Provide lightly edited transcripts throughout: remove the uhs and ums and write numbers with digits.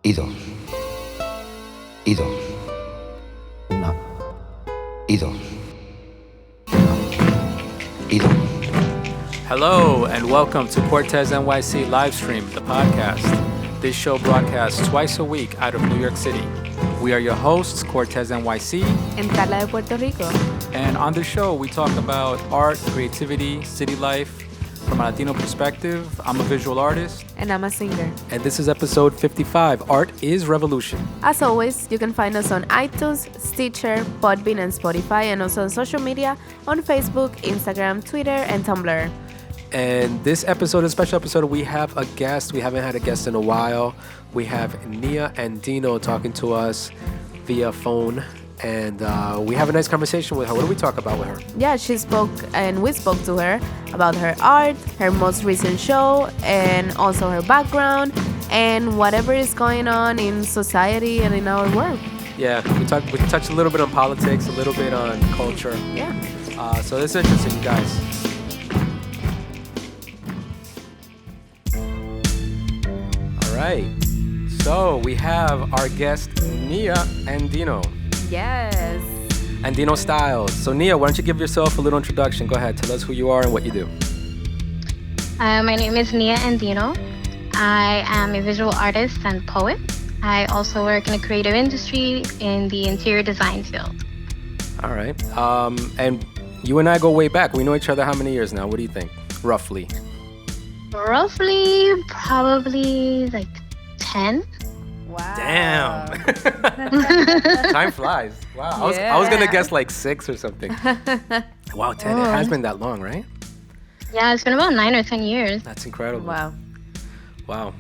y dos, y dos, una, y dos, una, y dos. Hello and welcome to Cortesnyc Livestream, the podcast. This show broadcasts twice a week out of New York City. We are your hosts, Cortesnyc, and Carla de Puerto Rico. And on the show, we talk about art, creativity, city life from a Latino perspective. I'm a visual artist. And I'm a singer. And this is episode 55, Art is Revolution. As always, you can find us on iTunes, Stitcher, Podbean, and Spotify, and also on social media on Facebook, Instagram, Twitter, and Tumblr. And this episode, a special episode, we have a guest. We haven't had a guest in a while. We have NIA ANDINO talking to us via phone. And we have a nice conversation with her. What do we talk about with her? Yeah, she spoke, and we spoke to her about her art, her most recent show, and also her background, and whatever is going on in society and in our world. Yeah, we touched a little bit on politics, a little bit on culture. Yeah. So this is interesting, you guys. All right. So we have our guest, NIA ANDINO. Yes. Andino Styles. So Nia, why don't you give yourself a little introduction? Go ahead, tell us who you are and what you do. My name is NIA ANDINO. I am a visual artist and poet. I also work in the creative industry in the interior design field. All right. And you and I go way back. We know each other how many years now? What do you think, roughly? Roughly, probably like 10. Wow. Damn. Time flies. Wow. I was going to guess like 6 or something. Wow, 10. It has been that long, right? Yeah, it's been about 9 or 10 years. That's incredible. Wow.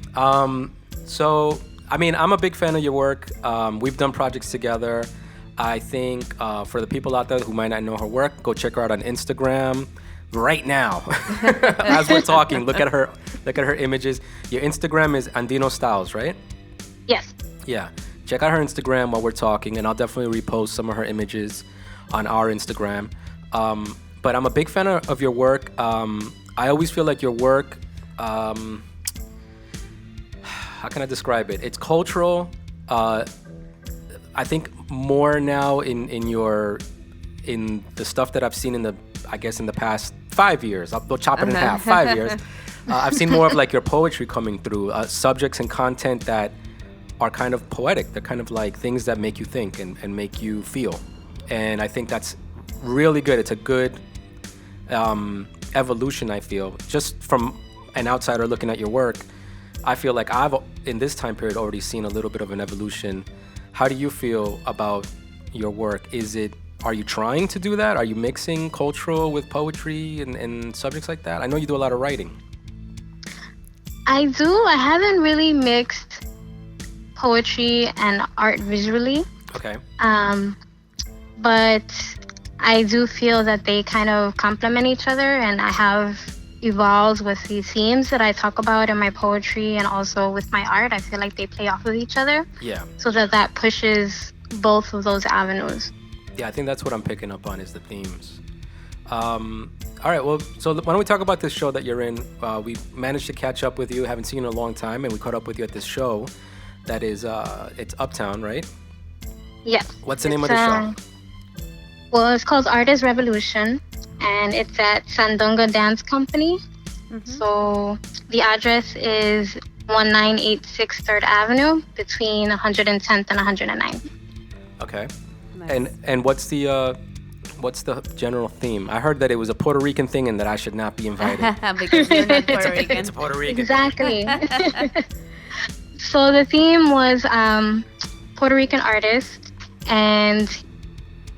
So, I mean, I'm a big fan of your work. We've done projects together. I think for the people out there who might not know her work, go check her out on Instagram right now. As we're talking, look at her images. Your Instagram is Andino Styles, right? Yes. Yeah. Check out her Instagram while we're talking, and I'll definitely repost some of her images on our Instagram. But I'm a big fan of your work. I always feel like your work, how can I describe it? It's cultural. I think more now in the stuff that I've seen in the past 5 years. I'll chop it in half. 5 years. I've seen more of like your poetry coming through, subjects and content that are kind of poetic. They're kind of like things that make you think and make you feel. And I think that's really good. It's a good evolution, I feel. Just from an outsider looking at your work, I feel like I've, in this time period, already seen a little bit of an evolution. How do you feel about your work? Are you trying to do that? Are you mixing cultural with poetry and subjects like that? I know you do a lot of writing. I do. I haven't really mixed poetry and art visually. Okay. But I do feel that they kind of complement each other, and I have evolved with these themes that I talk about in my poetry and also with my art. I feel like they play off of each other. Yeah. So that pushes both of those avenues. Yeah, I think that's what I'm picking up on is the themes. All right, well, so why don't we talk about this show that you're in? We managed to catch up with you. Haven't seen you in a long time, and we caught up with you at this show. That is, it's Uptown, right? Yes. What's the name of the show? Well, it's called Art is Revolution, and it's at Sandunga Dance Company. Mm-hmm. So the address is 1986 3rd Avenue between 110th and 109th. Okay. Nice. And what's the general theme? I heard that it was a Puerto Rican thing and that I should not be invited. Because you're not Puerto Rican. It's a Puerto Rican Exactly. So the theme was Puerto Rican artists and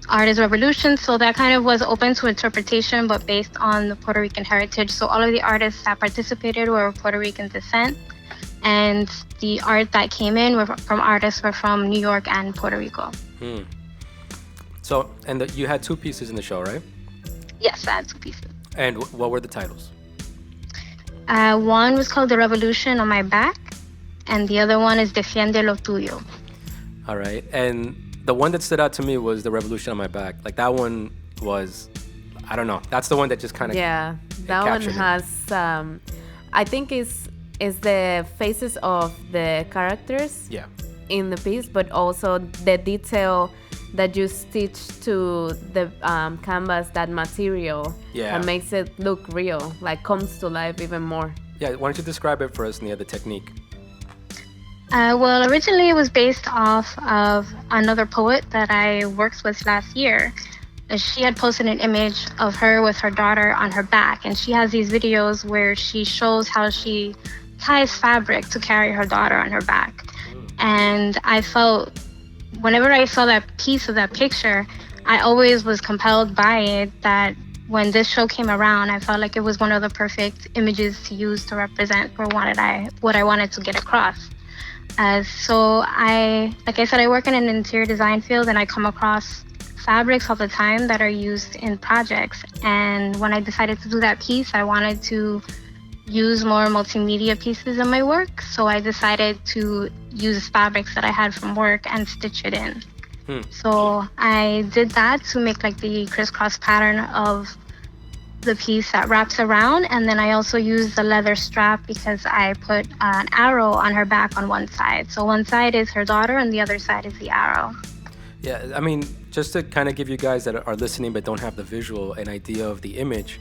art is revolution. So that kind of was open to interpretation, but based on the Puerto Rican heritage. So all of the artists that participated were of Puerto Rican descent, and the art that came in from artists were from New York and Puerto Rico. So, you had 2 pieces in the show, right? Yes, I had 2 pieces. And what were the titles? One was called The Revolution on My Back, and the other one is Defiende lo tuyo. All right. And the one that stood out to me was The Revolution on My Back. Like that one was, I don't know. That's the one that just kind of that one has, I think is the faces of the characters Yeah. in the piece, but also the detail that you stitch to the canvas, that material that makes it look real, like comes to life even more. Yeah, why don't you describe it for us, Nia, the technique? Well, originally it was based off of another poet that I worked with last year. She had posted an image of her with her daughter on her back, and she has these videos where she shows how she ties fabric to carry her daughter on her back. And I felt, whenever I saw that piece of that picture, I always was compelled by it, that when this show came around, I felt like it was one of the perfect images to use to represent for what I wanted to get across. So like I said, I work in an interior design field, and I come across fabrics all the time that are used in projects. And when I decided to do that piece, I wanted to use more multimedia pieces in my work. So I decided to use fabrics that I had from work and stitch it in. So I did that to make like the crisscross pattern of the piece that wraps around. And then I also used the leather strap because I put an arrow on her back on one side. So one side is her daughter and the other side is the arrow. Yeah, I mean, just to kind of give you guys that are listening but don't have the visual an idea of the image,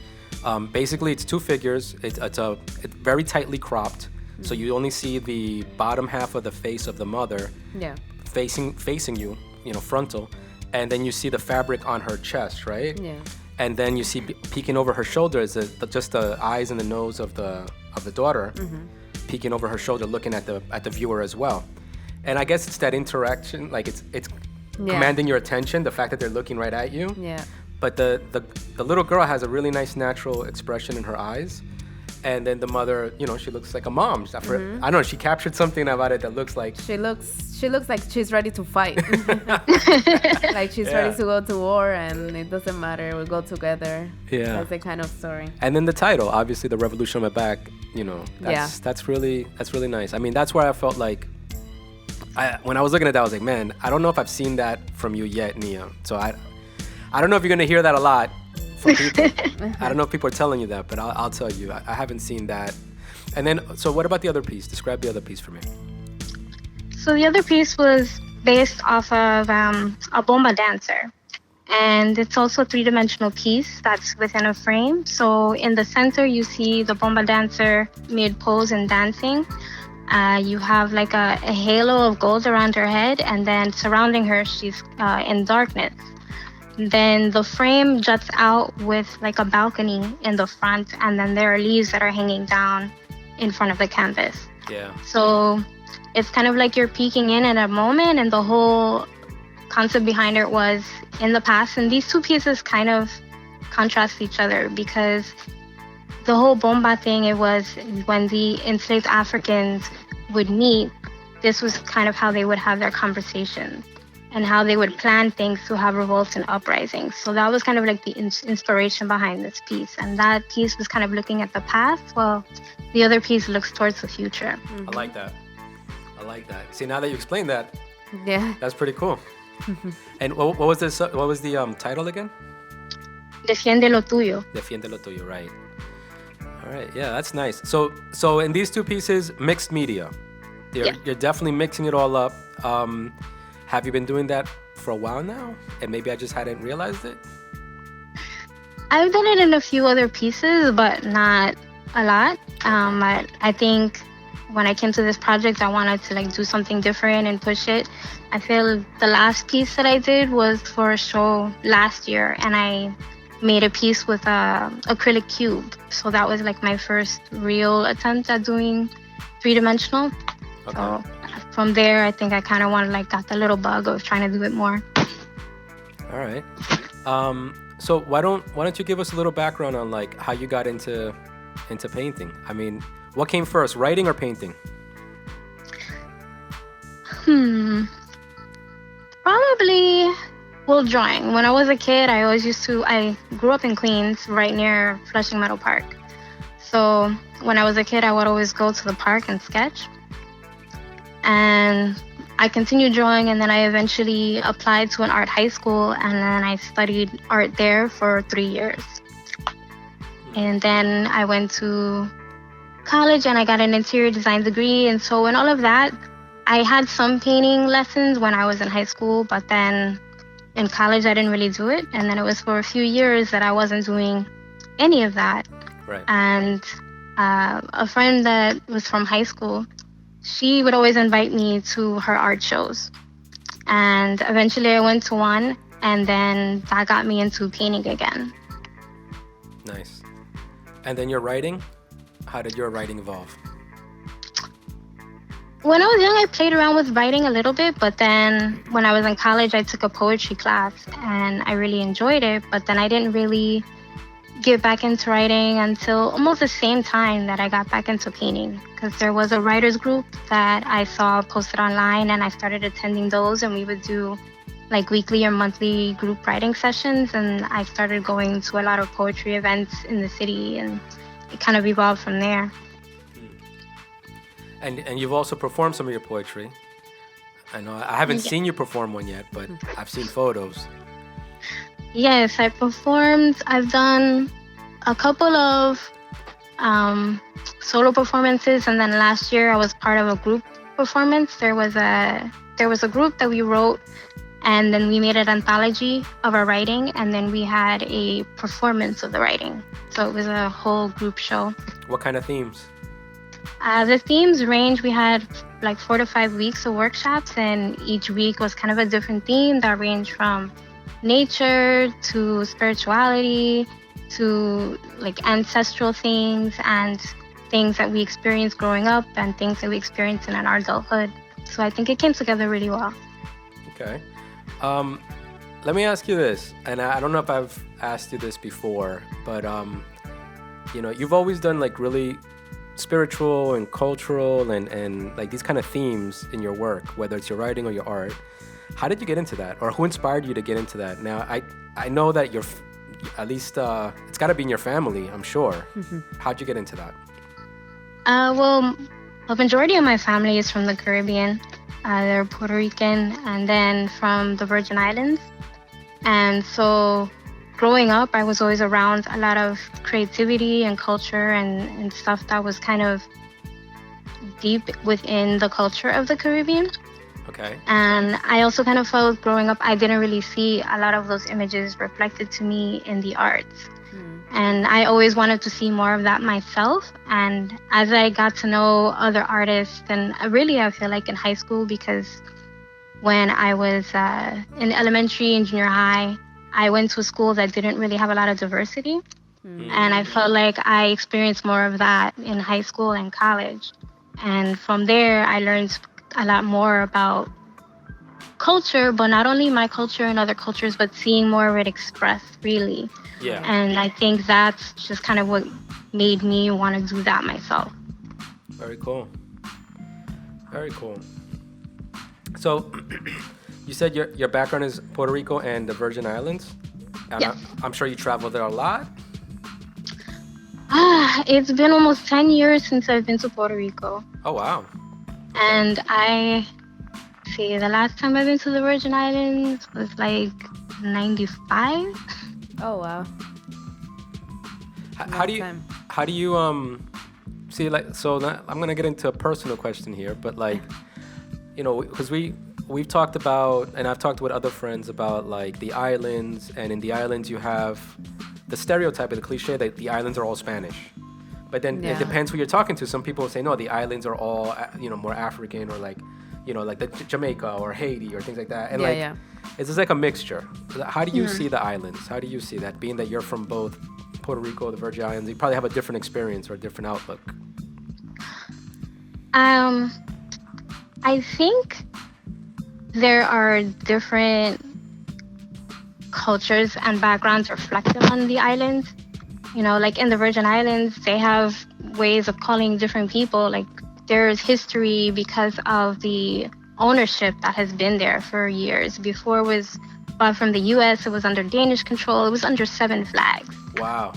basically it's two figures. It's very tightly cropped, so you only see the bottom half of the face of the mother facing you, frontal, and then you see the fabric on her chest, right? Yeah. And then you see peeking over her shoulder is just the eyes and the nose of the daughter, peeking over her shoulder, looking at the viewer as well. And I guess it's that interaction, like it's commanding your attention, the fact that they're looking right at you. Yeah. But the little girl has a really nice natural expression in her eyes. And then the mother, she looks like a mom. I don't know, she captured something about it that looks like... She looks like she's ready to fight. Like she's ready to go to war, and it doesn't matter, we'll go together. Yeah. That's the kind of story. And then the title, obviously, The Revolution on my back, that's really nice. I mean, that's where I felt like, when I was looking at that, I was like, man, I don't know if I've seen that from you yet, Nia. So I don't know if you're going to hear that a lot from people. I don't know if people are telling you that, but I'll tell you, I haven't seen that. And then, so what about the other piece? Describe the other piece for me. So the other piece was based off of a bomba dancer. And it's also a three-dimensional piece that's within a frame. So in the center, you see the bomba dancer mid-pose and dancing. You have like a halo of gold around her head, and then surrounding her, she's in darkness. Then the frame juts out with like a balcony in the front, and then there are leaves that are hanging down in front of the canvas. Yeah. So it's kind of like you're peeking in at a moment, and the whole concept behind it was in the past. And these two pieces kind of contrast each other, because the whole bomba thing, it was when the enslaved Africans would meet, this was kind of how they would have their conversations and how they would plan things to have revolts and uprisings. So that was kind of like the inspiration behind this piece. And that piece was kind of looking at the past, while the other piece looks towards the future. I like that. See, now that you explained that, that's pretty cool. And what was this? What was the title again? Defiende lo tuyo. Defiende lo tuyo, right. All right, yeah, that's nice. So in these two pieces, mixed media. You're definitely mixing it all up. Have you been doing that for a while now? And maybe I just hadn't realized it? I've done it in a few other pieces, but not a lot. I think when I came to this project, I wanted to do something different and push it. I feel the last piece that I did was for a show last year, and I made a piece with a acrylic cube. So that was my first real attempt at doing three-dimensional. Okay. So from there, I think I kind of got the little bug of trying to do it more. All right. So why don't you give us a little background on how you got into painting? I mean, what came first, writing or painting? Probably, drawing. When I was a kid, I grew up in Queens, right near Flushing Meadow Park. So when I was a kid, I would always go to the park and sketch. And I continued drawing, and then I eventually applied to an art high school, and then I studied art there for 3 years. And then I went to college and I got an interior design degree. And so in all of that, I had some painting lessons when I was in high school, but then in college I didn't really do it. And then it was for a few years that I wasn't doing any of that. Right. And a friend that was from high school, she would always invite me to her art shows. And eventually I went to one, and then that got me into painting again. Nice. And then your writing? How did your writing evolve? When I was young, I played around with writing a little bit, but then when I was in college, I took a poetry class and I really enjoyed it, but then I didn't really get back into writing until almost the same time that I got back into painting, because there was a writers group that I saw posted online and I started attending those, and we would do like weekly or monthly group writing sessions, and I started going to a lot of poetry events in the city, and it kind of evolved from there. And you've also performed some of your poetry. I know I haven't seen you perform one yet, but I've seen photos. Yes, I performed. I've done a couple of solo performances, and then last year I was part of a group performance. There was a group that we wrote, and then we made an anthology of our writing, and then we had a performance of the writing. So it was a whole group show. What kind of themes? The themes range. We had like 4 to 5 weeks of workshops, and each week was kind of a different theme that ranged from nature to spirituality to like ancestral things and things that we experienced growing up and things that we experienced in our adulthood. So I think it came together really well. Okay. Let me ask you this, and I don't know if I've asked you this before, but you've always done like really spiritual and cultural and like these kind of themes in your work, whether it's your writing or your art. How did you get into that, or who inspired you to get into that? Now, I know that you're, at least it's got to be in your family, I'm sure. Mm-hmm. How'd you get into that? Well, the majority of my family is from the Caribbean. They're Puerto Rican, and then from the Virgin Islands. And so growing up, I was always around a lot of creativity and culture and stuff that was kind of deep within the culture of the Caribbean. Okay. And I also kind of felt growing up, I didn't really see a lot of those images reflected to me in the arts. And I always wanted to see more of that myself. And as I got to know other artists, and really I feel like in high school, because when I was in elementary and junior high, I went to a school that didn't really have a lot of diversity. And I felt like I experienced more of that in high school and college. And from there, I learned a lot more about culture, but not only my culture and other cultures, but seeing more of it expressed, really. Yeah. And I think that's just kind of what made me want to do that myself. Very cool. Very cool. So, you said your background is Puerto Rico and the Virgin Islands? And Yeah. I'm sure you traveled there a lot? It's been almost 10 years since I've been to Puerto Rico. Oh, wow. And the last time I've been to the Virgin Islands was like 95. Oh, wow. How do you see, like, so I'm going to get into a personal question here, but like, because we've talked about, and I've talked with other friends about like the islands, and in the islands you have the stereotype of the cliche that the islands are all Spanish. But then it depends who you're talking to. Some people say, no, the islands are all, more African, or like, like the Jamaica or Haiti or things like that. And it's just like a mixture. How do you see the islands? How do you see that? Being that you're from both Puerto Rico, the Virgin Islands, you probably have a different experience or a different outlook. I think there are different cultures and backgrounds reflected on the islands. Like in the Virgin Islands, they have ways of calling different people. Like there's history because of the ownership that has been there for years. Before it was bought from the U.S., it was under Danish control. It was under 7 flags. Wow.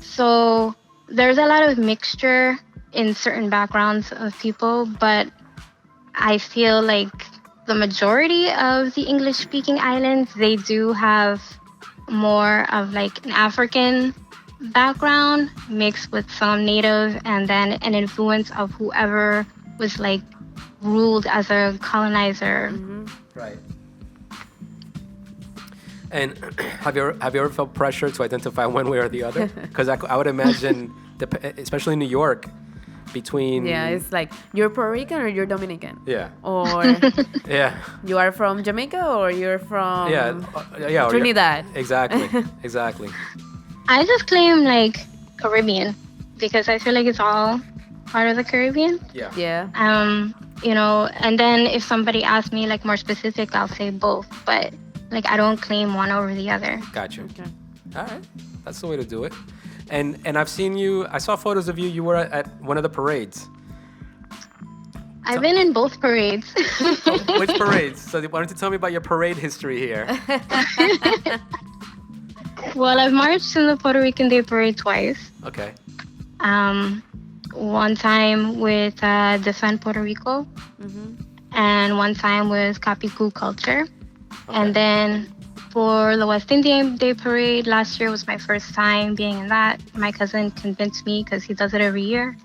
So there's a lot of mixture in certain backgrounds of people, but I feel like the majority of the English-speaking islands, they do have more of like an African background mixed with some native, and then an influence of whoever was like ruled as a colonizer. Right. And have you ever felt pressure to identify one way or the other? Because I would imagine, especially in New York, between it's like you're Puerto Rican or you're Dominican. Yeah. Or Yeah. you are from Jamaica or you're from or Trinidad. Exactly. I just claim like Caribbean because I feel like it's all part of the Caribbean. Yeah. And then if somebody asks me like more specific, I'll say both. But like I don't claim one over the other. Gotcha. Okay. All right. That's the way to do it. And I've seen you. I saw photos of you. You were at one of the parades. I've been in both parades. Which parades? So why don't you tell me about your parade history here? Well, I've marched in the Puerto Rican Day Parade twice. Okay. One time with Defend Puerto Rico, and one time with Capicu Culture. Okay. And then for the West Indian Day Parade, last year was my first time being in that. My cousin convinced me because he does it every year.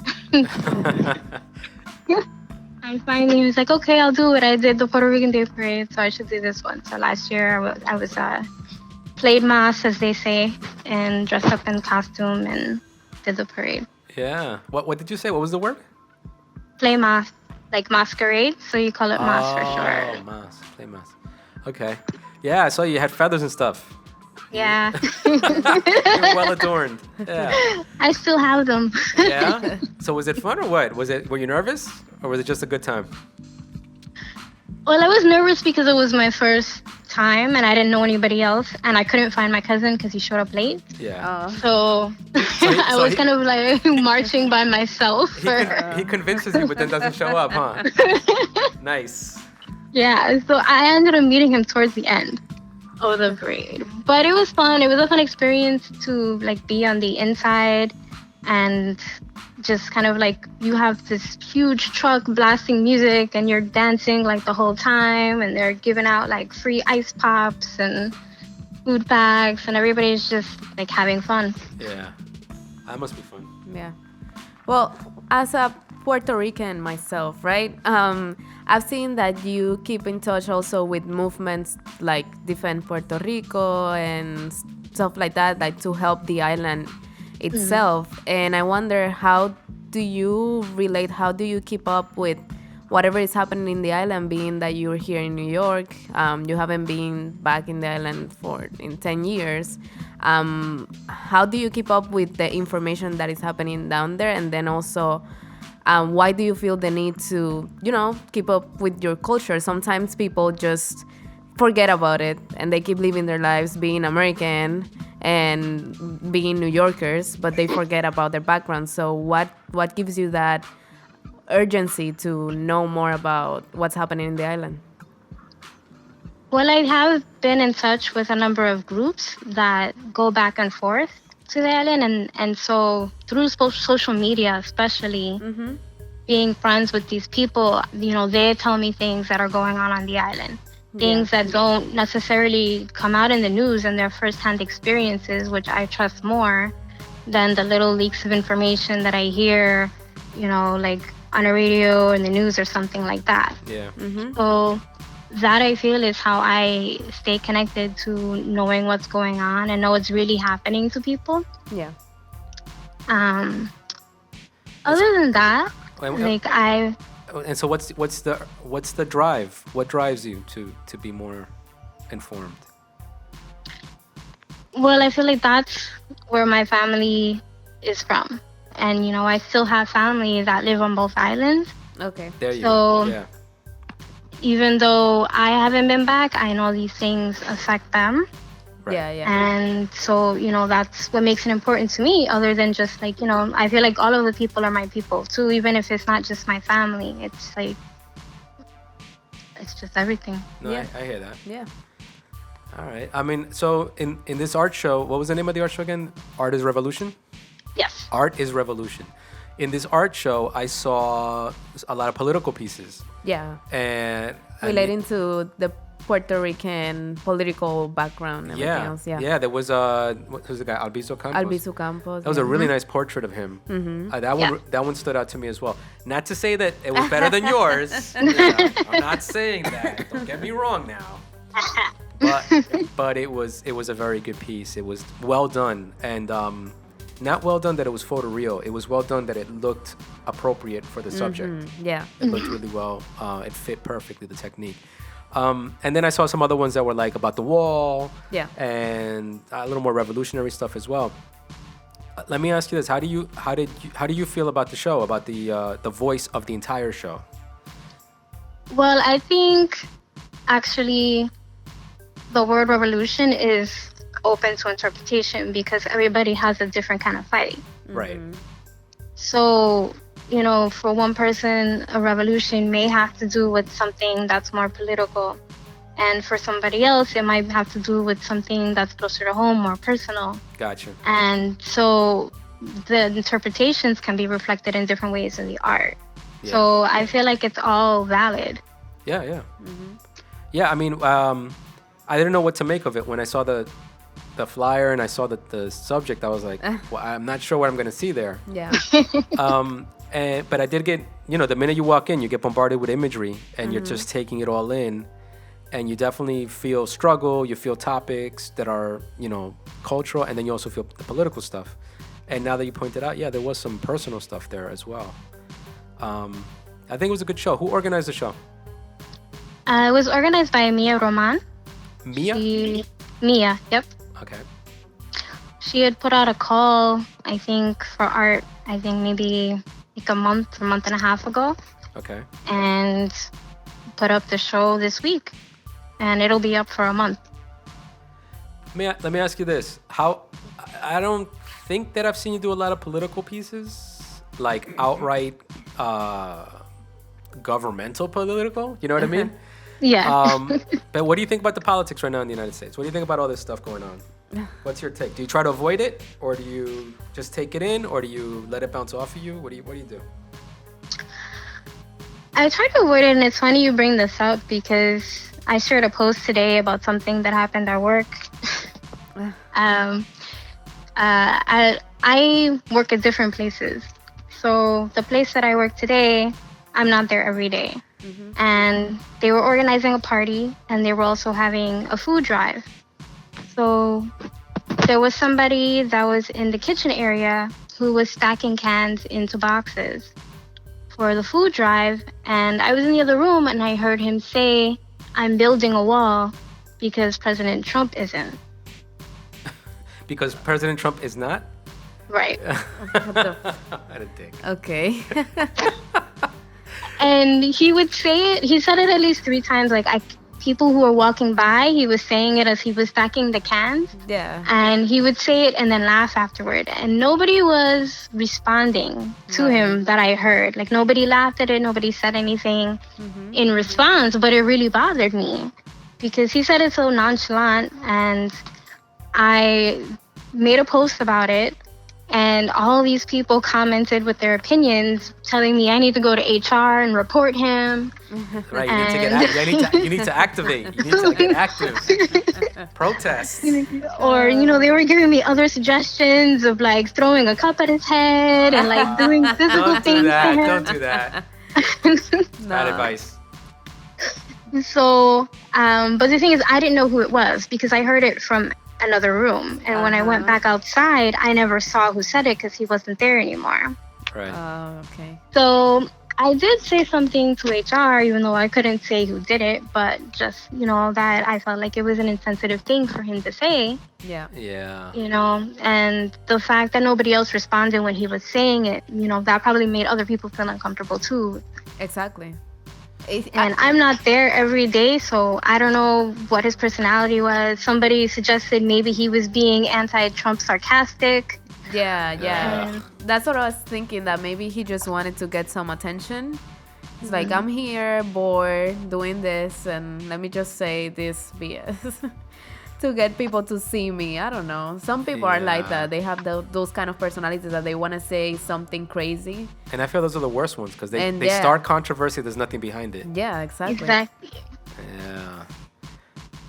And finally, he was like, okay, I'll do it. I did the Puerto Rican Day Parade, so I should do this one. So last year, I was played mass, as they say, and dressed up in costume and did the parade. Yeah. What did you say? What was the word? Play mass, like masquerade, so you call it mass for short. Oh, mass. Play mass. Okay. Yeah, I saw you had feathers and stuff. Yeah. You're well adorned. Yeah. I still have them. Yeah? So was it fun or what? Were you nervous or was it just a good time? Well, I was nervous because it was my first time and I didn't know anybody else, and I couldn't find my cousin because he showed up late. Yeah. So I was kind of like marching by myself. He convinces you but then doesn't show up, huh? Nice. Yeah, so I ended up meeting him towards the end of the parade. But it was fun. It was a fun experience to like be on the inside and just kind of like you have this huge truck blasting music and you're dancing like the whole time, and they're giving out like free ice pops and food bags, and everybody's just like having fun. Yeah. That must be fun. Yeah. Well, as a Puerto Rican myself, right? I've seen that you keep in touch also with movements like Defend Puerto Rico and stuff like that, like to help the island itself. And I wonder, how do you relate? How do you keep up with whatever is happening in the island, being that you're here in New York? You haven't been back in the island in 10 years. How do you keep up with the information that is happening down there? And then also, why do you feel the need to, keep up with your culture? Sometimes people just forget about it and they keep living their lives being American and being New Yorkers, but they forget about their background. So what gives you that urgency to know more about what's happening in the island? Well, I have been in touch with a number of groups that go back and forth to the island, and so through social media, especially being friends with these people, they tell me things that are going on the island, things that don't necessarily come out in the news, and their firsthand experiences, which I trust more than the little leaks of information that I hear, like on a radio or in the news or something like that. Yeah. So that, I feel, is how I stay connected to knowing what's going on and know what's really happening to people. Yeah. Other than that, And so what's the drive? What drives you to be more informed? Well, I feel like that's where my family is from, and I still have family that live on both islands. Okay. There you go. Yeah. Even though I haven't been back, I know these things affect them. Right. Yeah. And so, that's what makes it important to me, other than just like, I feel like all of the people are my people too, even if it's not just my family. It's like, it's just everything. No, Yeah. I hear that. Yeah. All right. I mean, so in this art show, what was the name of the art show again? Art is Revolution? Yes. Art is Revolution. in this art show, I saw a lot of political pieces. Yeah. And Relating to the Puerto Rican political background and everything else. Yeah. Yeah, there was who's the guy? Albizu Campos? Albizu Campos. That was a really nice portrait of him. That one stood out to me as well. Not to say that it was better than yours. Yeah, I'm not saying that. Don't get me wrong now. But it was a very good piece. It was well done, and not well done that it was photoreal. It was well done that it looked appropriate for the subject. Yeah. It looked really well. It fit perfectly, the technique. And then I saw some other ones that were like about the wall. Yeah. And a little more revolutionary stuff as well. Let me ask you this: how do you feel about the show? About the voice of the entire show? Well, I think actually the word revolution is open to interpretation because everybody has a different kind of fight. Right. So, you know, for one person, a revolution may have to do with something that's more political. And for somebody else, it might have to do with something that's closer to home, more personal. Gotcha. And so the interpretations can be reflected in different ways in the art. Yeah. So I feel like it's all valid. Yeah, yeah. Yeah, I mean, I didn't know what to make of it. When I saw the flyer and I saw the subject, I was like, well, I'm not sure what I'm going to see there. Yeah. But I did get, the minute you walk in, you get bombarded with imagery and you're just taking it all in. And you definitely feel struggle, you feel topics that are, cultural, and then you also feel the political stuff. And now that you pointed out, yeah, there was some personal stuff there as well. I think it was a good show. Who organized the show? It was organized by Mia Roman. Mia? Mia, yep. Okay. She had put out a call, I think, for art, maybe like a month and a half ago. Okay. And put up the show this week. And it'll be up for a month. Let me ask you this. I don't think that I've seen you do a lot of political pieces, like outright governmental political. You know what I mean? Yeah. But what do you think about the politics right now in the United States? What do you think about all this stuff going on? What's your take? Do you try to avoid it, or do you just take it in, or do you let it bounce off of you? What do you do? I try to avoid it, and it's funny you bring this up because I shared a post today about something that happened at work. I work at different places. So the place that I work today, I'm not there every day. And they were organizing a party, and they were also having a food drive. So there was somebody that was in the kitchen area who was stacking cans into boxes for the food drive. And I was in the other room, and I heard him say, "I'm building a wall because President Trump isn't." Because President Trump is not? Right. What a dick. Okay. And he would say it, he said it at least 3 times, people who were walking by, he was saying it as he was stacking the cans. Yeah. And he would say it and then laugh afterward. And nobody was responding to him that I heard. Like, nobody laughed at it, nobody said anything in response, but it really bothered me because he said it so nonchalant. And I made a post about it, and all these people commented with their opinions, telling me I need to go to HR and report him. Right, you need to activate. You need to get active. Protest. Or, they were giving me other suggestions of throwing a cup at his head and doing physical things to him. Don't do that. Bad advice. So, but the thing is, I didn't know who it was because I heard it from another room. And when I went back outside, I never saw who said it because he wasn't there anymore. Right. Oh, okay. So I did say something to HR, even though I couldn't say who did it, but just, that I felt like it was an insensitive thing for him to say. Yeah. Yeah. And the fact that nobody else responded when he was saying it, that probably made other people feel uncomfortable too. Exactly. And I'm not there every day, so I don't know what his personality was. Somebody suggested maybe he was being anti-Trump sarcastic. Yeah. That's what I was thinking, that maybe he just wanted to get some attention. It's like, I'm here, bored, doing this, and let me just say this BS. to get people to see me. I don't know. Some people are like that. They have those kind of personalities that they want to say something crazy. And I feel those are the worst ones because they start controversy. There's nothing behind it. Yeah, exactly. Exactly. Yeah.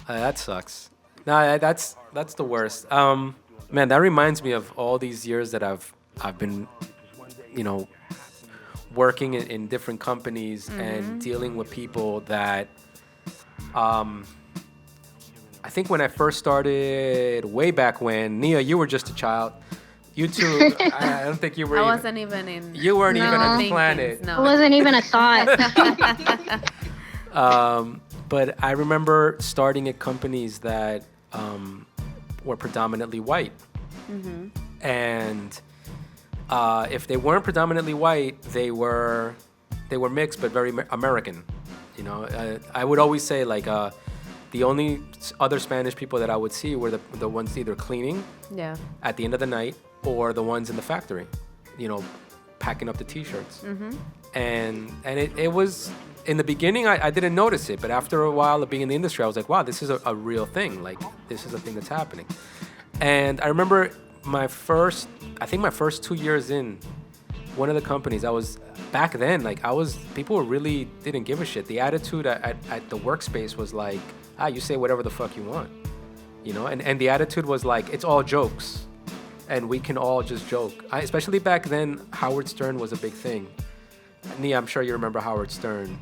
That sucks. No, that's the worst. Man, that reminds me of all these years that I've been, working in different companies and dealing with people that, I think when I first started, way back when, Nia, you were just a child. You too. I don't think you were. I wasn't even in. You weren't even on the thinking, planet. No. It wasn't even a thought. But I remember starting at companies that were predominantly white. And if they weren't predominantly white, they were mixed but very American. I would always say like the only other Spanish people that I would see were the ones either cleaning at the end of the night or the ones in the factory, packing up the T-shirts. And it was, in the beginning, I didn't notice it, but after a while of being in the industry, I was like, wow, this is a real thing. Like, this is a thing that's happening. And I remember my first 2 years in one of the companies, back then, people really didn't give a shit. The attitude at the workspace was like, you say whatever the fuck you want, and the attitude was like, it's all jokes and we can all just joke. Especially back then, Howard Stern was a big thing. Nia, I'm sure you remember Howard Stern.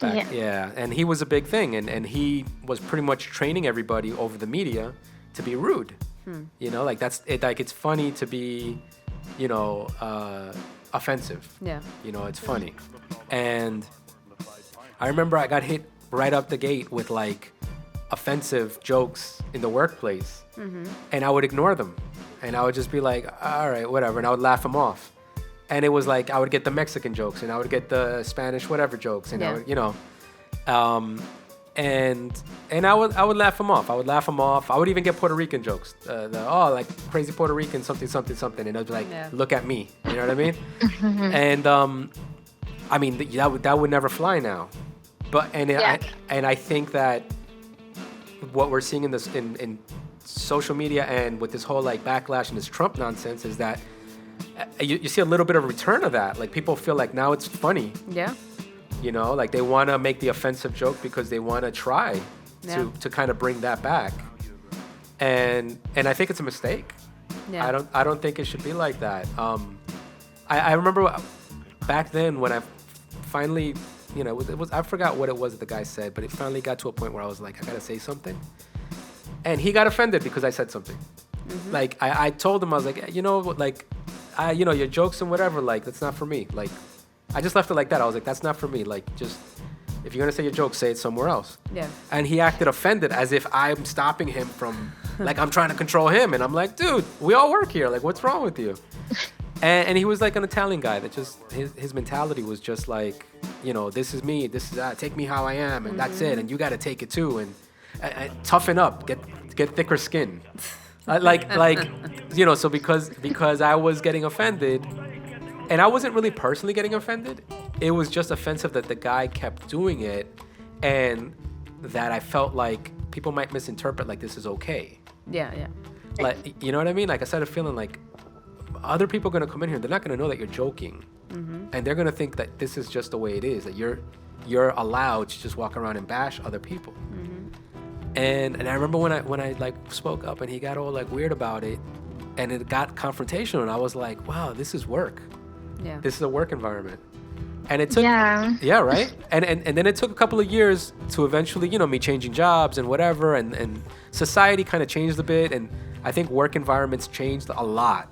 Yeah, and he was a big thing, and he was pretty much training everybody over the media to be rude. Like that's it. Like it's funny to be, offensive. Yeah. It's funny. And I remember I got hit right up the gate with like offensive jokes in the workplace, and I would ignore them, and I would just be like, all right, whatever, and I would laugh them off. And it was like I would get the Mexican jokes, and I would get the Spanish whatever jokes, and I would, and I would laugh them off. I would even get Puerto Rican jokes. Like crazy Puerto Rican something, and I'd be like, look at me. You know what I mean? And I mean that would never fly now. But I think that what we're seeing in social media and with this whole like backlash and this Trump nonsense is that you see a little bit of a return of that. Like people feel like now it's funny. Yeah. Like they want to make the offensive joke because they want to try to kind of bring that back. And I think it's a mistake. Yeah. I don't think it should be like that. I remember back then when I finally, it was I forgot what it was that the guy said, but it finally got to a point where I was like, I gotta say something. And he got offended because I said something. Like I told him, I was like, your jokes and whatever, like that's not for me. Like I just left it like that. I was like, that's not for me. Like just if you're gonna say your joke, say it somewhere else. Yeah. And he acted offended as if I'm stopping him from like I'm trying to control him. And I'm like, dude, we all work here. Like what's wrong with you? And he was like an Italian guy that just his mentality was just like, this is me, this is take me how I am, and that's it, and you got to take it too, and toughen up, get thicker skin, so because I was getting offended, and I wasn't really personally getting offended, it was just offensive that the guy kept doing it, and that I felt like people might misinterpret like this is okay. Yeah. Like you know what I mean? Like I started feeling like other people are going to come in here, they're not going to know that you're joking. And they're going to think that this is just the way it is, that you're allowed to just walk around and bash other people. And I remember when I like spoke up and he got all like weird about it and it got confrontational, and I was like, wow, this is work. Yeah. This is a work environment. And it took right? And then it took a couple of years to eventually, me changing jobs and whatever, and society kind of changed a bit, and I think work environments changed a lot.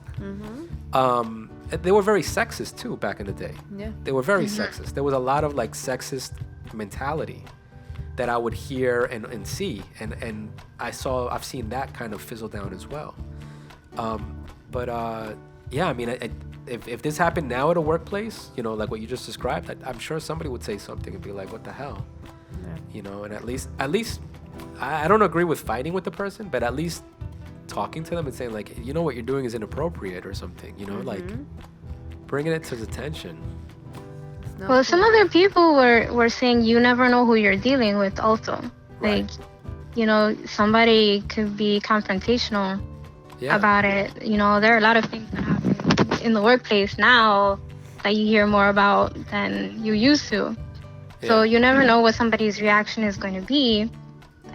They were very sexist too back in the day. Yeah. They were very sexist. There was a lot of like sexist mentality that I would hear and see, and I've seen that kind of fizzle down as well. I mean, if this happened now at a workplace, like what you just described, I'm sure somebody would say something and be like, what the hell? Yeah. And at least I don't agree with fighting with the person, but at least talking to them and saying like, what you're doing is inappropriate or something, like bringing it to his attention. Well, some other people were saying you never know who you're dealing with also. Right. Like somebody could be confrontational about it. There are a lot of things that happen in the workplace now that you hear more about than you used to. So you never know what somebody's reaction is going to be.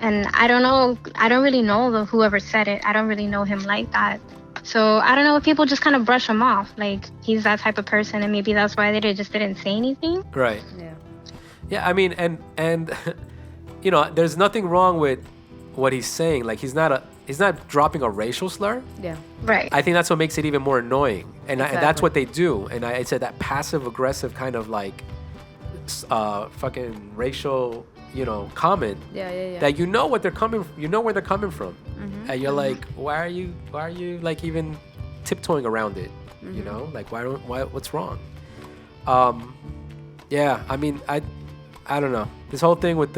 And I don't really know whoever said it. I don't really know him like that. So I don't know if people just kind of brush him off, like he's that type of person, and maybe that's why they just didn't say anything. Right. Yeah, I mean, and there's nothing wrong with what he's saying. Like he's not dropping a racial slur. Yeah. Right. I think that's what makes it even more annoying. And that's what they do. And I said that passive aggressive kind of like fucking racial, comment. Yeah. That what they're coming, where they're coming from. Mm-hmm. And you're like, why are you like even tiptoeing around it? Mm-hmm. Like what's wrong? Yeah, I mean, I don't know. This whole thing with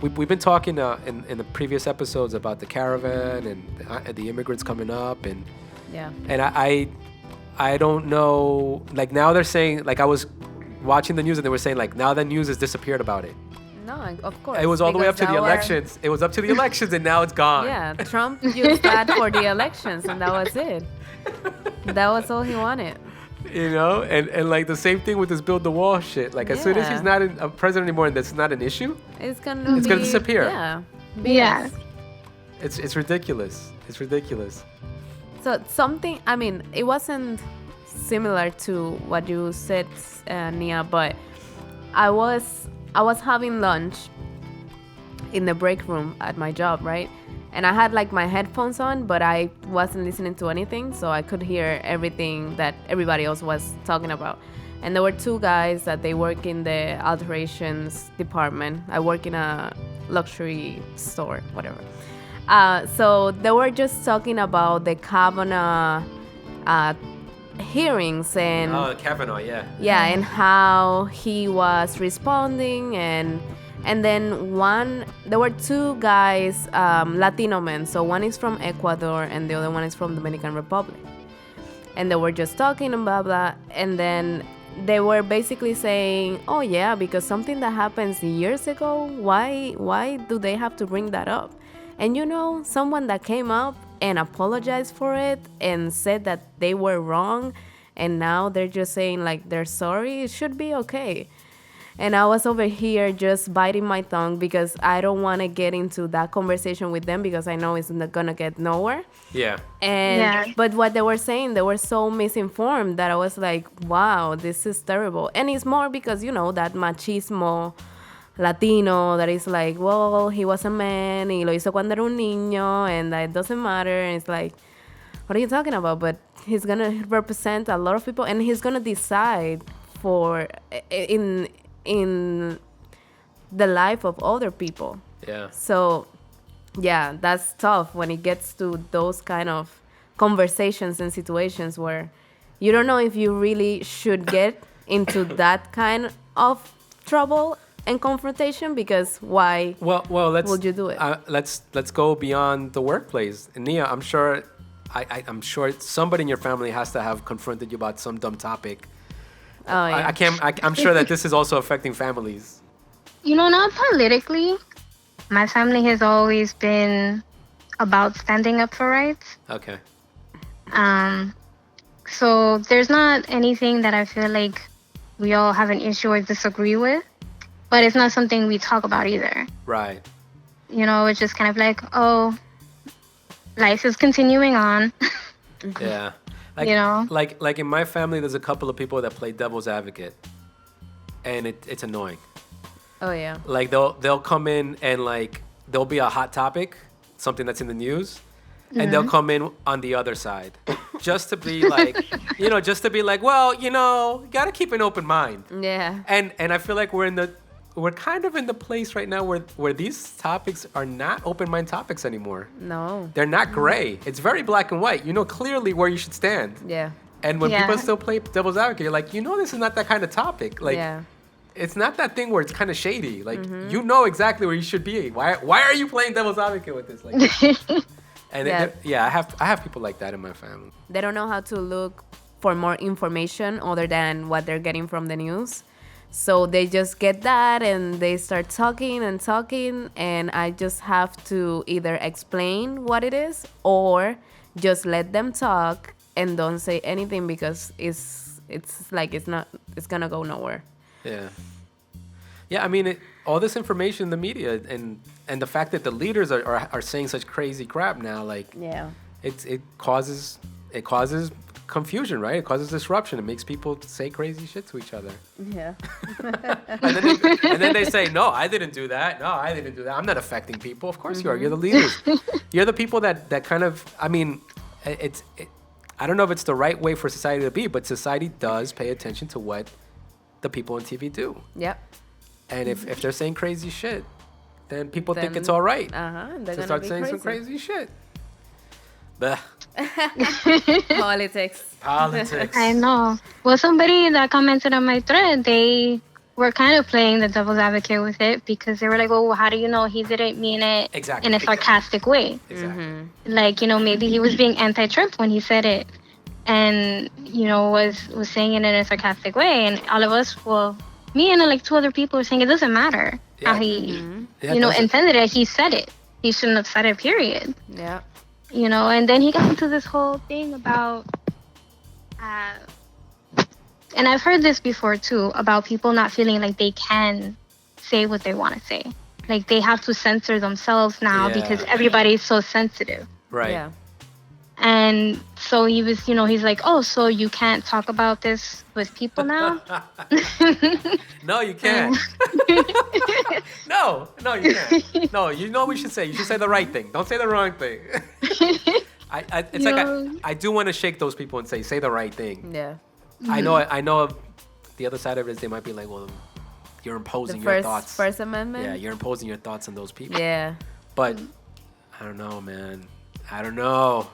we've been talking in the previous episodes about the caravan and the immigrants coming up and I don't know. Like now they're saying, like I was watching the news and they were saying like now the news has disappeared about it. No, of course. It was all the way up to the elections. It was up to the elections and now it's gone. Yeah, Trump used that for the elections and that was it. That was all he wanted. And like the same thing with this build the wall shit. Like as soon as he's not a president anymore and that's not an issue, it's gonna disappear. Yeah. Yeah. It's ridiculous. It's ridiculous. So something, I mean, it wasn't similar to what you said, Nia, but I was having lunch in the break room at my job, right? And I had like my headphones on, but I wasn't listening to anything, so I could hear everything that everybody else was talking about. And there were two guys that they work in the alterations department. I work in a luxury store, whatever. So they were just talking about the Kavanaugh hearings and Kavanaugh, and how he was responding and then there were two guys, Latino men. So one is from Ecuador and the other one is from Dominican Republic. And they were just talking and blah, blah. And then they were basically saying, oh yeah, because something that happens years ago, why do they have to bring that up? And someone that came up and apologized for it and said that they were wrong. And now they're just saying like they're sorry. It should be okay. And I was over here just biting my tongue because I don't want to get into that conversation with them because I know it's not going to get nowhere. Yeah. But what they were saying, they were so misinformed that I was like, wow, this is terrible. And it's more because, that machismo Latino that is like, well, he was a man, y lo hizo cuando era un niño, and that doesn't matter. And it's like, what are you talking about? But he's going to represent a lot of people and he's going to decide in the life of other people. Yeah. So, yeah, that's tough when it gets to those kind of conversations and situations where you don't know if you really should get into that kind of trouble and confrontation because why would you do it? Let's go beyond the workplace. And Nia, I'm sure somebody in your family has to have confronted you about some dumb topic. Oh, yeah. I'm sure that this is also affecting families. Not politically. My family has always been about standing up for rights. Okay. So there's not anything that I feel like we all have an issue or disagree with, but it's not something we talk about either. Right. It's just kind of like, oh, life is continuing on. Yeah. Like in my family, there's a couple of people that play devil's advocate, and it's annoying. Oh yeah. Like they'll come in and like there'll be a hot topic, something that's in the news, and they'll come in on the other side, just to be like, well, you gotta keep an open mind. Yeah. And I feel like we're kind of in the place right now where these topics are not open mind topics anymore. No. They're not gray. It's very black and white. You know clearly where you should stand. Yeah. And when people still play devil's advocate, you're like, this is not that kind of topic. Like, it's not that thing where it's kind of shady. Like, you know exactly where you should be. Why are you playing devil's advocate with this? Like, and I have people like that in my family. They don't know how to look for more information other than what they're getting from the news. So they just get that and they start talking, and I just have to either explain what it is or just let them talk and don't say anything, because it's gonna go nowhere. Yeah. Yeah, I mean, all this information in the media and the fact that the leaders are saying such crazy crap now, like, Yeah. it causes confusion, right? It causes disruption. It makes people say crazy shit to each other. Yeah. And then they say, no, I didn't do that. No, I didn't do that. I'm not affecting people. Of course you are. You're the leaders. You're the people that kind of, I mean, I don't know if it's the right way for society to be, but society does pay attention to what the people on TV do. Yep. And if they're saying crazy shit, then people think it's all right to start saying some crazy shit. Blech. Politics. I know. Well, somebody that commented on my thread, they were kind of playing the devil's advocate with it, because they were like, well, how do you know he didn't mean it in a sarcastic way? Exactly. Like, maybe he was being anti-Trump when he said it, and, was saying it in a sarcastic way. And all of us, well, me and like two other people were saying it doesn't matter how he, intended it. He said it. He shouldn't have said it, period. Yeah. And then he got into this whole thing about, and I've heard this before too, about people not feeling like they can say what they want to say. Like they have to censor themselves now because everybody's so sensitive. Right. Yeah. And so he was, he's like, oh, so you can't talk about this with people now? No, you can't. No, you can't. No, you know what we should say. You should say the right thing. Don't say the wrong thing. I do want to shake those people and say the right thing. Yeah. I know the other side of it is they might be like, well, you're imposing your thoughts. First Amendment? Yeah, you're imposing your thoughts on those people. Yeah. But I don't know, man. I don't know.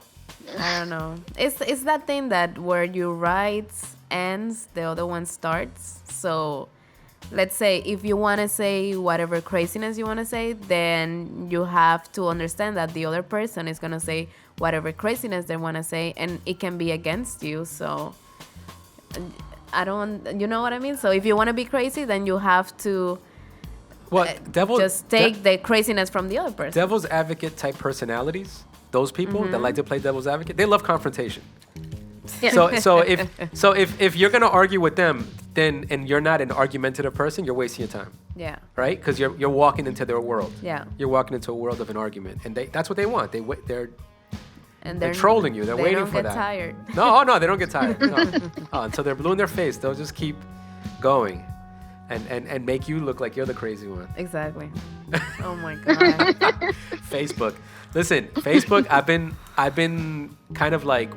It's that thing that where your rights ends, the other one starts. So let's say if you want to say whatever craziness you want to say, then you have to understand that the other person is going to say whatever craziness they want to say, and it can be against you. So you know what I mean? So if you want to be crazy, then you have to just take the craziness from the other person. Devil's advocate type personalities, those people that like to play devil's advocate, they love confrontation. Yeah. So if you're gonna argue with them, then and you're not an argumentative person, you're wasting your time. Yeah. Right? Because you're walking into their world. Yeah. You're walking into a world of an argument, and that's what they want. They're They're trolling you. They're waiting for that. They don't get tired. No, they don't get tired. No. Until they're blue in their face, they'll just keep going, and make you look like you're the crazy one. Exactly. Oh my God. Facebook. Listen, Facebook. I've been kind of like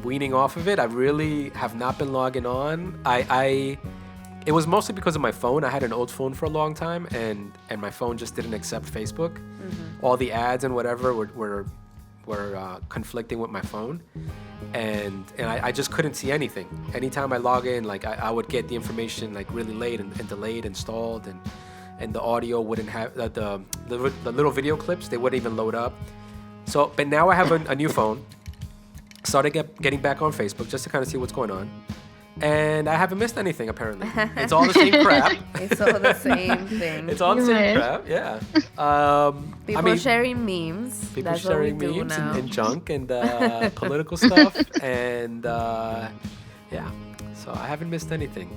weaning off of it. I really have not been logging on. It was mostly because of my phone. I had an old phone for a long time, and my phone just didn't accept Facebook. All the ads and whatever were conflicting with my phone, and I just couldn't see anything. Anytime I log in, like I would get the information like really late and delayed and stalled, and the audio wouldn't have the little video clips, they wouldn't even load up. So, but now I have a new phone. Started getting back on Facebook just to kind of see what's going on. And I haven't missed anything, apparently. It's all the same crap. It's all the same thing. It's all the same crap, yeah. People sharing memes. People That's sharing what we memes do now. and junk and political stuff. And yeah, so I haven't missed anything.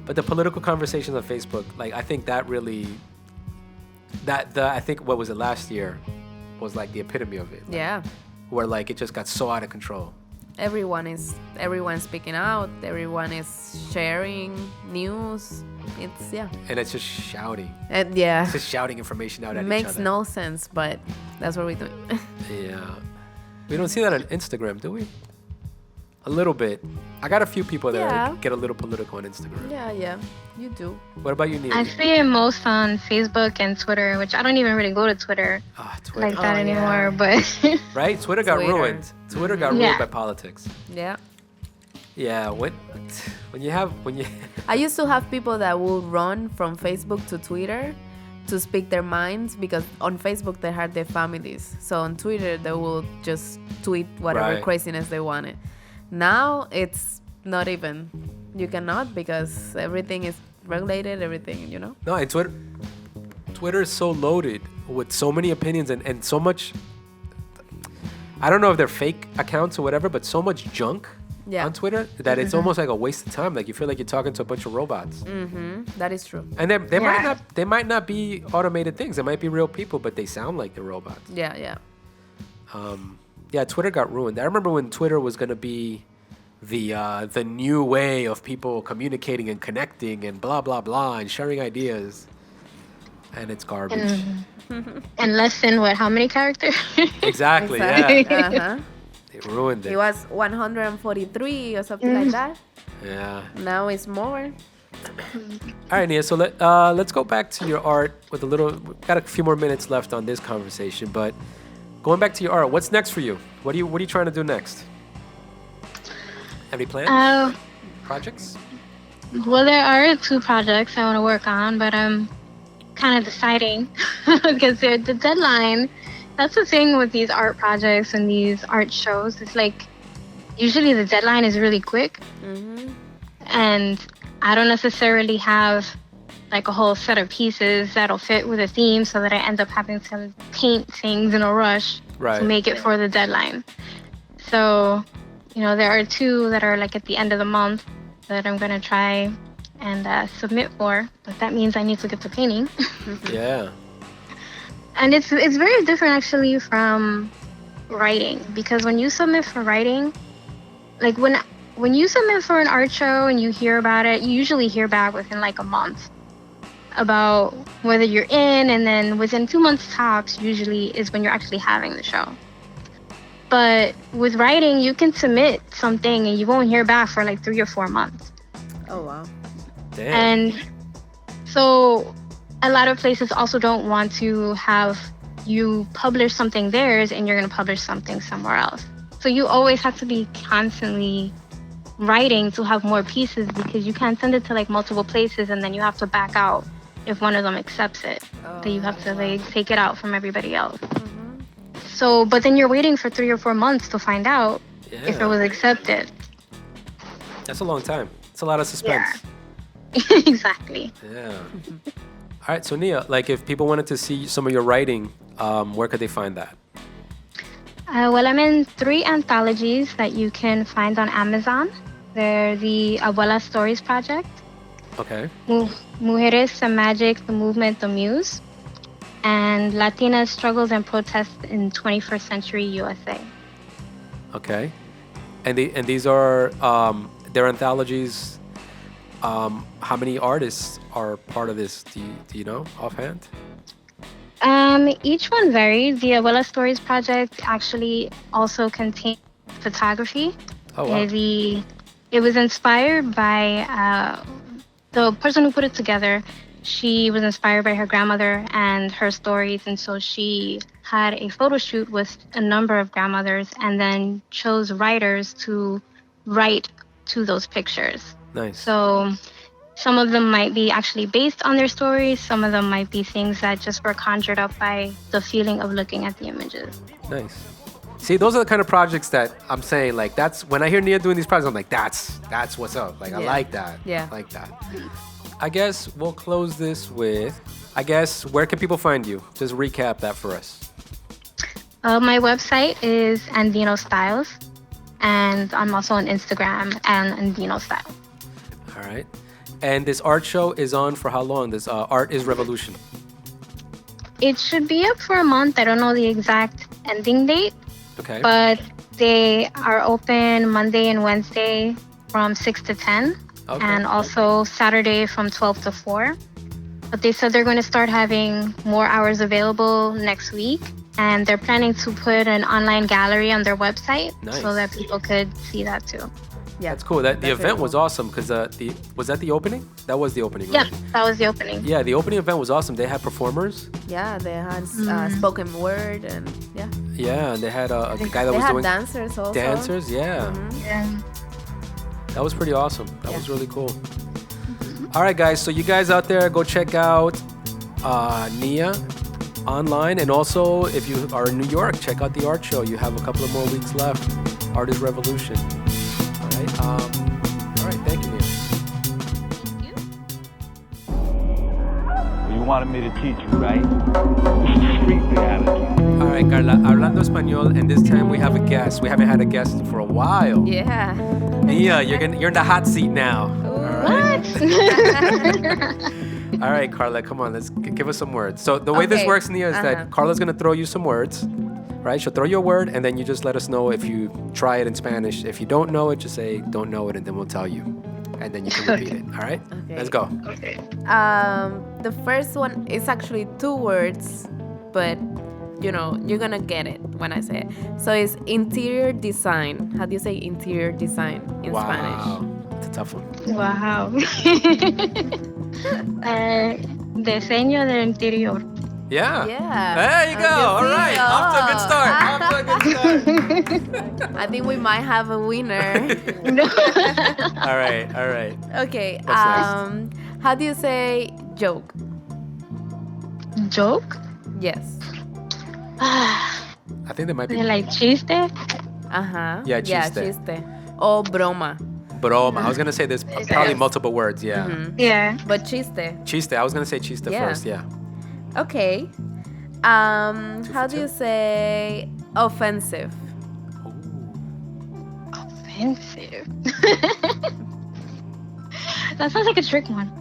But the political conversations on Facebook, like I think that really, I think what was it last year was like the epitome of it. Like, yeah. Where like it just got so out of control. Everyone's speaking out. Everyone is sharing news. And it's just shouting. And yeah. It's just shouting information out at each other. Makes no sense, but that's what we do. Yeah. We don't see that on Instagram, do we? A little bit. I got a few people that get a little political on Instagram. Yeah. You do. What about you, Nia? I see it most on Facebook and Twitter, which I don't even really go to Twitter like that anymore. But right? Twitter got ruined. Twitter got ruined by politics. Yeah. Yeah. When you I used to have people that would run from Facebook to Twitter to speak their minds, because on Facebook they had their families. So on Twitter they will just tweet whatever craziness they wanted. Now it's not even. you cannot because everything is regulated, everything, you know? No, and Twitter is so loaded with so many opinions and so much. I don't know if they're fake accounts or whatever, but so much junk on Twitter that it's almost like a waste of time. Like you feel like you're talking to a bunch of robots. That is true. And they might not be automated things. They might be real people, but they sound like they're robots. Yeah. Twitter got ruined. I remember when Twitter was gonna be the new way of people communicating and connecting and blah blah blah and sharing ideas, and it's garbage. And less than how many characters? Exactly. Exactly. Yeah. They ruined it. It was 143 or something like that. Yeah. Now it's more. All right, Nia. So let's go back to your art with a little. We've got a few more minutes left on this conversation, but going back to your art, what's next for you? What are you trying to do next? Any plans? Projects? Well, there are 2 projects I want to work on, but I'm kind of deciding because the deadline. That's the thing with these art projects and these art shows. It's like usually the deadline is really quick, and I don't necessarily have like a whole set of pieces that'll fit with a theme, so that I end up having to paint things in a rush to make it for the deadline. So, there are 2 that are like at the end of the month that I'm gonna try and submit for, but that means I need to get to painting. Yeah. And it's very different actually from writing, because when you submit for writing, like when you submit for an art show and you hear about it, you usually hear back within like a month about whether you're in, and then within 2 months tops usually is when you're actually having the show. But with writing, you can submit something and you won't hear back for like 3 or 4 months. Oh wow. Damn. And so a lot of places also don't want to have you publish something theirs and you're going to publish something somewhere else. So you always have to be constantly writing to have more pieces, because you can't send it to like multiple places and then you have to back out if one of them accepts it. So you have to like take it out from everybody else. So, but then you're waiting for 3 or 4 months to find out if it was accepted. That's a long time. It's a lot of suspense. Yeah. Exactly. Yeah. All right, so Nia, like if people wanted to see some of your writing, where could they find that? Well, I'm in 3 anthologies that you can find on Amazon. They're the Abuela Stories Project, Okay. Mujeres, the Magic, the Movement, the Muse, and Latinas Struggles and Protests in 21st Century USA. Okay. And these are they're anthologies. How many artists are part of this? Do you know offhand? Each one varies. The Abuela Stories Project actually also contains photography. Oh, wow. It was inspired by the person who put it together. She was inspired by her grandmother and her stories, and so she had a photo shoot with a number of grandmothers and then chose writers to write to those pictures. Nice. So some of them might be actually based on their stories. Some of them might be things that just were conjured up by the feeling of looking at the images. Nice. See, those are the kind of projects that I'm saying, like, that's when I hear Nia doing these projects, I'm like, that's what's up. Like, I like that. Yeah. I like that. I guess we'll close this with, where can people find you? Just recap that for us. My website is Andino Styles, and I'm also on Instagram and Andino Styles. All right. And this art show is on for how long? This Art is Revolution. It should be up for a month. I don't know the exact ending date. Okay. But they are open Monday and Wednesday from 6 to 10. Okay. And also Saturday from 12 to 4. But they said they're going to start having more hours available next week. And they're planning to put an online gallery on their website. Nice. So that people could see that too. Yeah. That's cool. The event was awesome because was that the opening? That was the opening, Yeah, right? that was the opening. Yeah, the opening event was awesome. They had performers. Yeah, they had spoken word and yeah. Yeah, and they had a guy that they was had doing dancers also. dancers. Yeah. Yeah. That was pretty awesome. That was really cool. All right, guys. So you guys out there, go check out Nia online. And also, if you are in New York, check out the art show. You have a couple of more weeks left. Art is Revolution. All right. Thank you, Nia. wanted me to teach you, right? This is street reality. All right, Carla, hablando español, and this time we have a guest. We haven't had a guest for a while. Yeah. Nia, you're in the hot seat now. What? All right, Carla, come on, let's give us some words. So the way this Okay. works, Nia, is that Carla's gonna throw you some words, right? She'll throw you a word, and then you just let us know if you try it in Spanish. If you don't know it, just say don't know it, and then we'll tell you, and then you can repeat it. All right? Okay. Let's go. Okay. The first one is actually 2 words, but you're gonna get it when I say it. So it's interior design. How do you say interior design in Spanish? Wow, it's a tough one. Wow. Diseño del interior. Yeah. Yeah. There you go. All right. Off to a good start. Off to a good start. I think we might have a winner. No. All right. All right. Okay. What's next? How do you say joke? Joke? Yes. I think there might be. Like chiste? Uh-huh. Yeah, Yeah, chiste. chiste. Or broma. Broma. I was gonna say there's probably multiple words. Yeah. Yeah. But chiste. Chiste. I was gonna say chiste Yeah. first. Yeah. Okay. How do you say offensive? Offensive. That sounds like a trick one.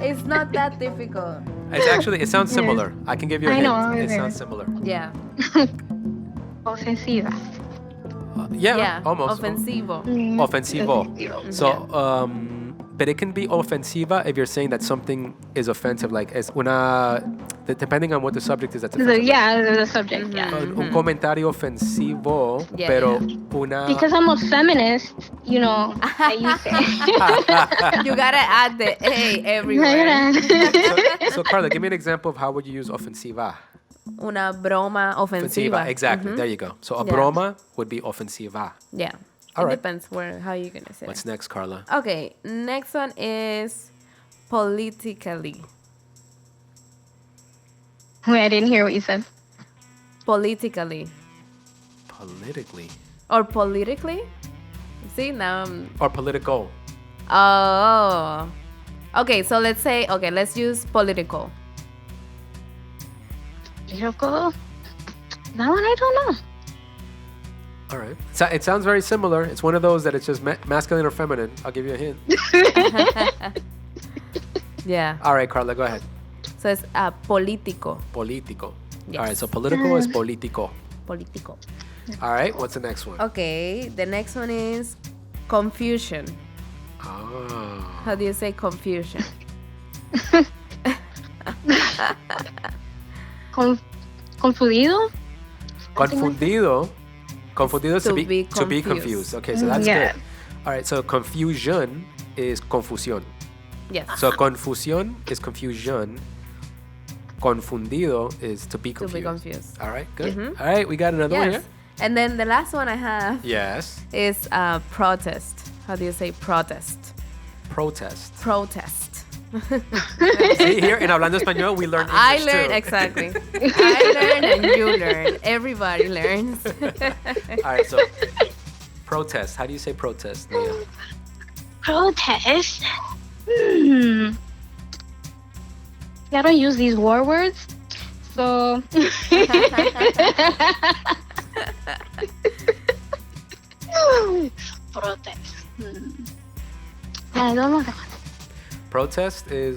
It's not that difficult. It's actually, it sounds similar. I can give you a I hint. know, It yeah. sounds similar. Yeah. Ofensiva. Yeah, almost. Ofensivo. Ofensivo. So, but it can be ofensiva if you're saying that something is offensive, like es depending on what the subject is, that's offensive. Yeah, the subject, yeah. Un comentario ofensivo, Yeah, pero yeah. una... Because I'm a feminist, I use it. You gotta add the A everywhere. So, Carla, give me an example of how would you use ofensiva? Una broma ofensiva. Exactly. There you go. So a Yeah. broma would be ofensiva. Yeah. All It right. depends how you're gonna say What's it. next, Carla? Okay, next one is politically. Wait, I didn't hear what you said. Politically. Politically. Or politically? See, now I'm... Or political. Oh. Okay, so let's use political. Political? That one I don't know. All right. So it sounds very similar. It's one of those that it's just masculine or feminine. I'll give you a hint. Yeah. All right, Carla, go ahead. So it's politico. Politico. Yes. All right, so political is politico. Politico. All right, what's the next one? Okay, the next one is confusion. Ah. How do you say confusion? Confundido? Confundido. Confundido is To to be be confused. Okay, so that's Yeah. good. All right, so confusion is confusión. Yes. So confusión is confusion. Confundido is to be To confused. be confused. All right, good. All right, we got another one Yes. here. And then the last one I have Yes. is protest. How do you say protest? Protest. Protest. See, here in Hablando Español, we learn English I learned, too. exactly. I learned and you learn. Everybody learns. All right, so protest. How do you say protest, Nia? Protest? I don't use these war words. So. Protest. I don't know that one. Protest is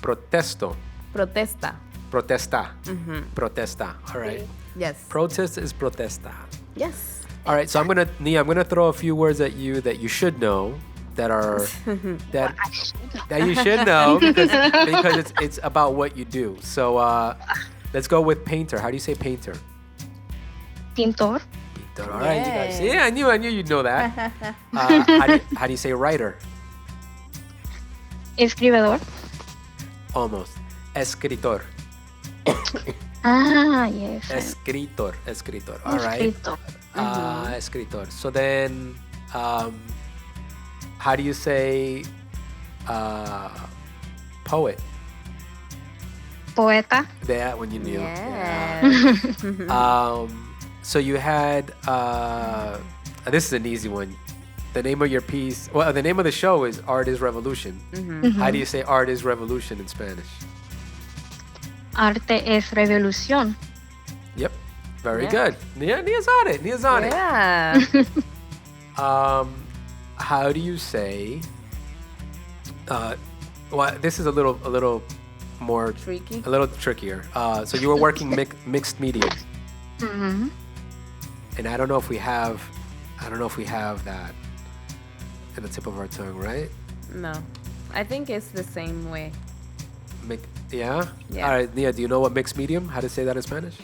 protesto. Protesta. Protesta. Protesta. All right. Yes. Protest is protesta. Yes. All right, so Nia, I'm gonna throw a few words at you that you should know, that you should know because it's about what you do. So let's go with painter. How do you say painter? Pintor. Pintor. All right, you guys. Yay. Yeah, I knew you'd know that. How do you say writer? Escribidor. Almost. Escritor. Yes. Escritor. All right. Escritor. Escritor. So then, how do you say poet? Poeta. That one you knew. Yes. So you had this is an easy one. the name of your piece, well, the name of the show is Art is Revolution. How do you say Art is Revolution in Spanish? Arte es revolución. Yep. Very good. Nia's on it. Yeah. How do you say? Well, this is a little more Tricky. a little trickier. So you were working mixed media, and I don't know if we have that at the tip of our tongue, right? No. I think it's the same way. Yeah? Yeah. All right, Nia, do you know what mixed medium? How to say that in Spanish?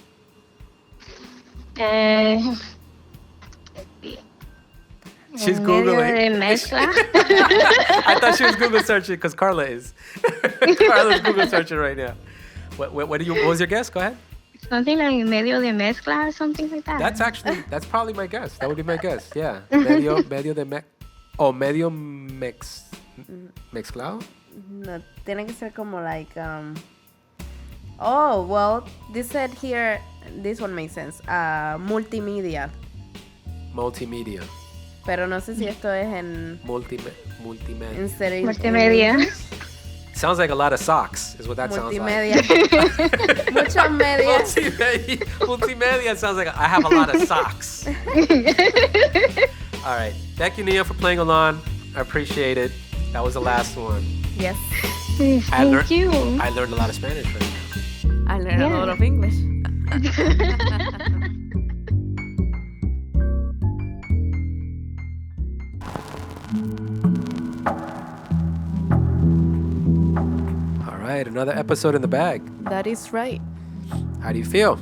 She's Googling. Medio de mezcla. I thought she was Google searching because Carla is. Carla's Google searching right now. What was your guess? Go ahead. Something like medio de mezcla or something like that. That's probably my guess. That would be my guess. Yeah. Medio medio mezclado. No, tiene que ser como like oh, well, this said here, this one makes sense. Multimedia. Multimedia. Pero no sé si esto es en Multimedia. Multimedia. Sounds like a lot of socks, is what that sounds like. multimedia. Muchas medias. Multimedia sounds like I have a lot of socks. All right. Thank you, Nia, for playing along. I appreciate it. That was the last one. Yes. Thank you. I learned a lot of Spanish right now. I learned a lot of English. All right, another episode in the bag. That is right. How do you feel?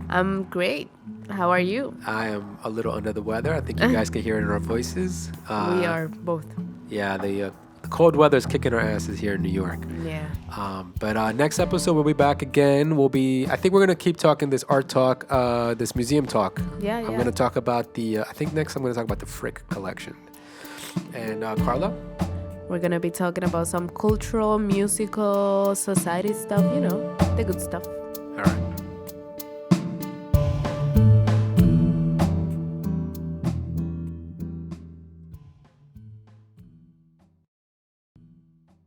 I'm great. How are you? I am a little under the weather. I think you guys can hear it in our voices. We are both. Yeah, the cold weather is kicking our asses here in New York. Yeah. But next episode we'll be back again. I think we're gonna keep talking this art talk, this museum talk. Yeah. I'm gonna talk about I think next I'm gonna talk about the Frick collection. And Carla? We're gonna be talking about some cultural, musical, society stuff, the good stuff.